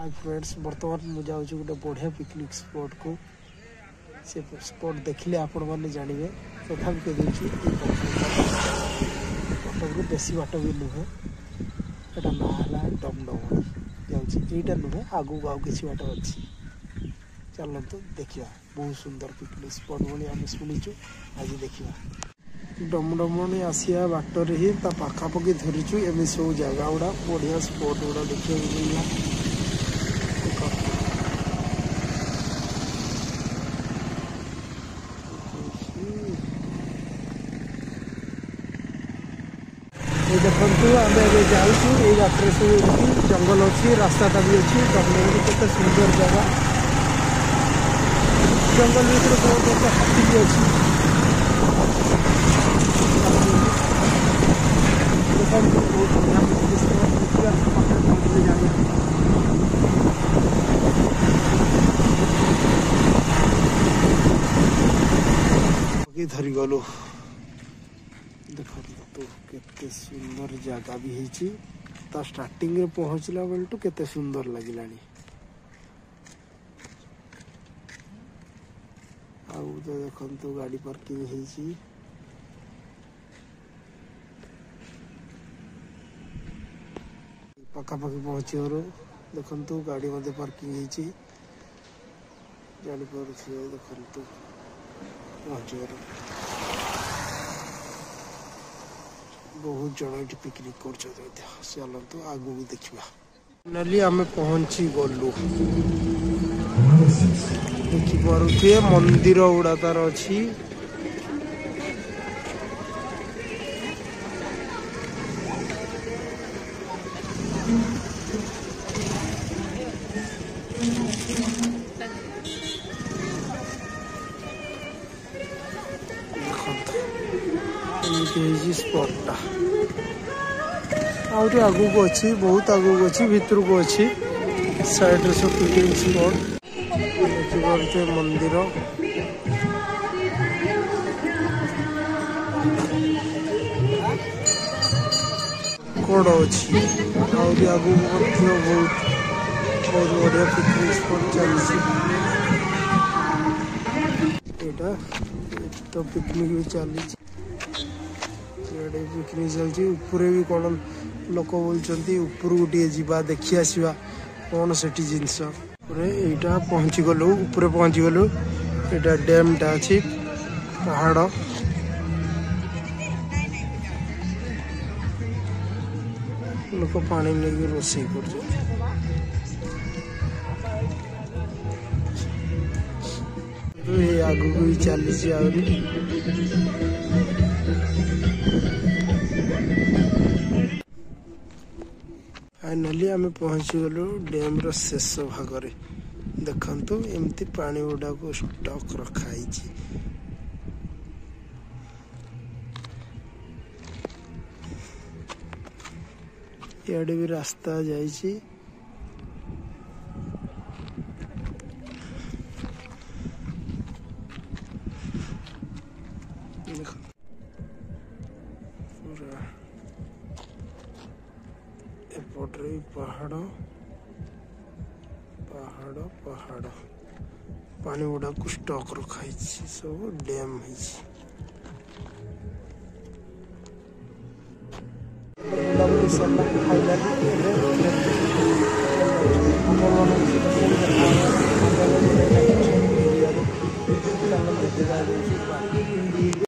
Hi friends बर्तमान मुझे गोटे बढ़िया पिकनिक स्पॉट को से स्पॉट देखिले आपण मैंने जानवे तथा कटक बेसी बाट भी नुहे यहाँ ना है डमडमणी जाटा नुहे आगू आउ कि बाट अच्छी चलते देखा बहुत सुंदर पिकनिक स्पॉट भाई आम शुणीचु आज देखा डमडमणी आसिया बाटर ही पाखापाखि धरीचु एम सब जगह गुड़ा बढ़िया स्पॉट गुड़ा देखा मिलला देखु आम जाऊँ बाटर सब जंगल अच्छी रास्ता भी अच्छी डमडमणी केते सुंदर जगह जंगल भर बहुत हाथी भी अच्छी धरी गलु देख तो केते सुंदर जगह भी है स्टार्टिंग रे पहुँचला बेलू केते सुंदर लगिला आउ तो देखो गाड़ी पार्किंग है पाखापाखि पहुँचवर देखु गाड़ी मध्य पार्किंग है जापर देखु पहुँचवर बहुत जन ये पिकनिक कर चलतु आगू भी देखा फाइनाली आम पहुँची गलु देखिपे मंदिर गुड़ा तार अच्छी स्पॉटा आगे आगू को अच्छी बहुत आगू को अच्छी भीतर को अच्छी साइड रे सब पिकनिक स्पॉट देखिए मंदिर कौड़ अच्छी आगे आगू बहुत बहुत बढ़िया पिकनिक स्पॉट चलती तो पिकनिक भी चली पिकनिक चलती ऊपर भी कौन लोक बोलते ऊपर गोटे जा देखी आसवा कौन से जिनस यहाँ पहुँची गलु ऊपर पहुँची गलु यहाँ डैम टा अच्छी पहाड़ लोक पानी लेके रोषे कर आगू भी चली आहरी फाइनाली आम पहुँची गलु डैम शेष भाग देखु एमती पानी गुड़ा को स्टॉक रखाई इे भी रास्ता जाइए एपट्रे पहाड़ पहाड़ पहाड़ पानी गुड़ा को स्टॉक रखाई सब डैम है।